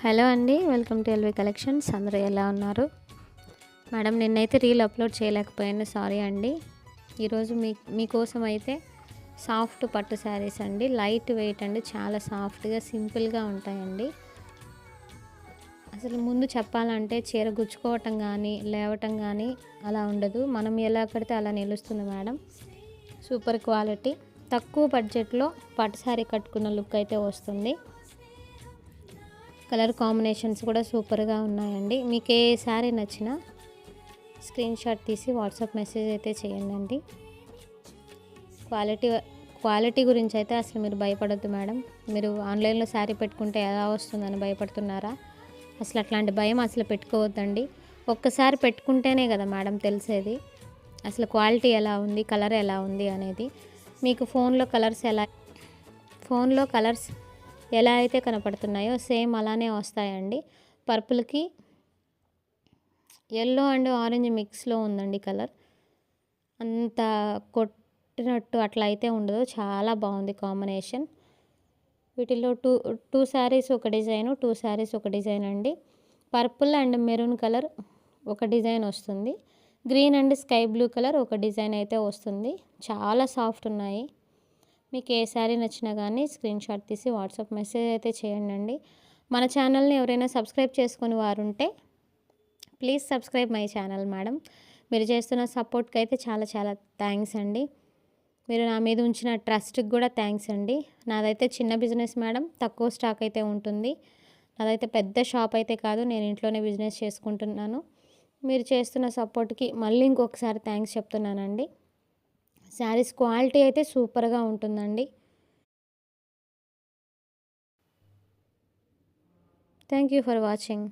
Hello అండి, welcome to LV collections. అందరూ ఎలా ఉన్నారు మేడం? నిన్నైతే రీల్ అప్లోడ్ చేయలేకపోయాను, సారీ అండి. ఈరోజు మీకోసం అయితే సాఫ్ట్ పట్టు శారీస్ అండి, లైట్ వెయిట్ అండి, చాలా సాఫ్ట్గా సింపుల్గా ఉంటాయండి. అసలు ముందు చెప్పాలంటే చీర గుచ్చుకోవటం కానీ లేవటం కానీ అలా ఉండదు. మనం ఎలా కడితే అలా నిలుస్తుంది మేడం. సూపర్ క్వాలిటీ, తక్కువ బడ్జెట్లో పట్టు శారీ కట్టుకున్న లుక్ అయితే వస్తుంది. కలర్ కాంబినేషన్స్ కూడా సూపర్గా ఉన్నాయండి. మీకు ఏ శారీ నచ్చినా స్క్రీన్ షాట్ తీసి వాట్సాప్ మెసేజ్ అయితే చేయండి. క్వాలిటీ గురించి అయితే అసలు మీరు భయపడొద్దు మేడం. మీరు ఆన్లైన్లో శారీ పెట్టుకుంటే ఎలా వస్తుందని భయపడుతున్నారా? అసలు అట్లాంటి భయం అసలు పెట్టుకోవద్దండి. ఒక్కసారి పెట్టుకుంటేనే కదా మేడం తెలిసేది అసలు క్వాలిటీ ఎలా ఉంది, కలర్ ఎలా ఉంది అనేది. మీకు ఫోన్లో కలర్స్ ఎలా అయితే కనపడుతున్నాయో సేమ్ అలానే వస్తాయండి. పర్పుల్కి ఎల్లో అండ్ ఆరెంజ్ మిక్స్లో ఉందండి కలర్. అంత కొట్టినట్టు అట్లా అయితే ఉండదు, చాలా బాగుంది కాంబినేషన్. వీటిలో టూ శారీస్ ఒక డిజైను, టూ శారీస్ ఒక డిజైన్ అండి. పర్పుల్ అండ్ మెరూన్ కలర్ ఒక డిజైన్ వస్తుంది. Green and sky blue colour ఒక డిజైన్ అయితే వస్తుంది. చాలా సాఫ్ట్ ఉన్నాయి. మీకు ఏ శారీ నచ్చినా కానీ స్క్రీన్ షాట్ తీసి వాట్సాప్ మెసేజ్ అయితే చేయండి. మన ఛానల్ని ఎవరైనా సబ్స్క్రైబ్ చేసుకుని వారు ఉంటే please subscribe my channel madam. మీరు చేస్తున్న సపోర్ట్కి అయితే చాలా చాలా థ్యాంక్స్ అండి. మీరు నా మీద ఉంచిన ట్రస్ట్కి కూడా థ్యాంక్స్ అండి. నాదైతే చిన్న బిజినెస్ మేడం, తక్కువ స్టాక్ అయితే ఉంటుంది. నాదైతే పెద్ద షాప్ అయితే కాదు, నేను ఇంట్లోనే బిజినెస్ చేసుకుంటున్నాను. మీరు చేస్తున్న సపోర్ట్కి మళ్ళీ ఇంకొకసారి థ్యాంక్స్ చెప్తున్నానండి. శారీస్ క్వాలిటీ అయితే సూపర్గా ఉంటుందండి. Thank you for watching.